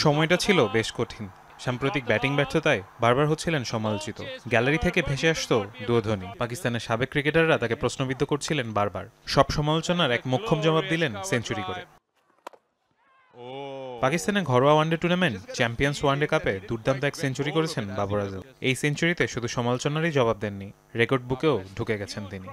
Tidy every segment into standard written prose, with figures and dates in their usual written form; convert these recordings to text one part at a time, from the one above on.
সময়টা ছিল বেশ কঠিন। সাম্প্রতিক ব্যাটিং ব্যর্থতায় বারবার হচ্ছিলেন সমালোচিত। গ্যালারি থেকে ভেসে আসতো দুধ্বনি। পাকিস্তানের সাবেক ক্রিকেটাররা তাকে প্রশ্নবিদ্ধ করছিলেন বারবার। সব সমালোচনার এক মোক্ষম জবাব দিলেন সেঞ্চুরি করে। পাকিস্তানের ঘরোয়া ওয়ানডে টুর্নামেন্ট চ্যাম্পিয়ন্স ওয়ানডে কাপে দুর্দান্ত এক সেঞ্চুরি করেছেন বাবর আজম। এই সেঞ্চুরিতে শুধু সমালোচনারই জবাব দেননি, রেকর্ড বুকেও ঢুকে গেছেন তিনি।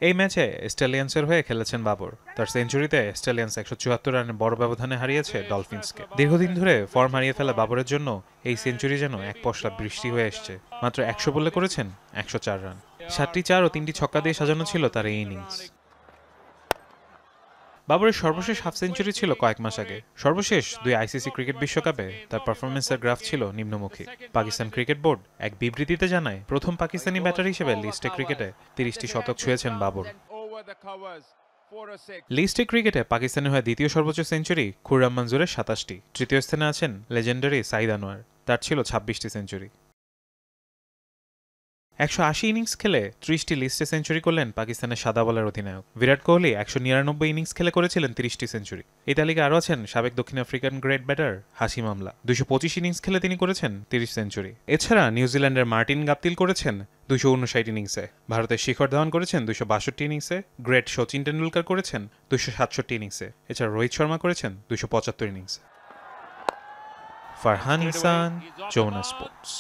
এই ম্যাচে স্টালিয়ান্সের হয়ে খেলেছেন বাবর। তার সেঞ্চুরিতে স্টালিয়ান্স ১৭৪ রানের বড় ব্যবধানে হারিয়েছে ডলফিন্সকে। দীর্ঘদিন ধরে ফর্ম হারিয়ে ফেলা বাবরের জন্য এই সেঞ্চুরি যেন এক পশলা বৃষ্টি হয়ে এসছে। মাত্র ১০০ বলে করেছেন ১০৪ রান। ৭টি চার ও ৩টি ছক্কা দিয়ে সাজানো ছিল তার এই ইনিংস। বাবরের সর্বশেষ হাফ সেঞ্চুরি ছিল কয়েক মাস আগে। সর্বশেষ ২ আইসিসি ক্রিকেট বিশ্বকাপে তার পারফরমেন্সের গ্রাফ ছিল নিম্নমুখী। পাকিস্তান ক্রিকেট বোর্ড এক বিবৃতিতে জানায়, প্রথম পাকিস্তানি ব্যাটার হিসেবে লিস্টে ক্রিকেটে ৩০টি শতক ছুঁয়েছেন বাবর। লিস্টে ক্রিকেটে পাকিস্তানের হয়ে দ্বিতীয় সর্বোচ্চ সেঞ্চুরি খুররাম মঞ্জুরের ২৭টি। তৃতীয় স্থানে আছেন লেজেন্ডারি সাইদ আনোয়ার, তার ছিল ২৬টি সেঞ্চুরি। ১৮০ ইনিংস খেলে ৩০টি লিস্টে সেঞ্চুরি করলেন পাকিস্তানের সাদা বলের অধিনায়ক। বিরাট কোহলি ১৯৯ ইনিংস খেলে করেছিলেন ৩০টি সেঞ্চুরি। এই তালিকায় আরও আছেন সাবেক দক্ষিণ আফ্রিকান গ্রেট ব্যাটার হাশিম আমলা। ২২৫ ইনিংস খেলে তিনি করেছেন ৩০ সেঞ্চুরি। এছাড়া নিউজিল্যান্ডের মার্টিন গাপতিল করেছেন ২৫৯ ইনিংসে, ভারতের শিখর ধাওয়ান করেছেন ২৬২ ইনিংসে, গ্রেট শচীন টেন্ডুলকার করেছেন ২৬৭ ইনিংসে, এছাড়া রোহিত শর্মা করেছেন ২৭৫ ইনিংসে। ফারহান ইহসান, যমুনা স্পোর্টস।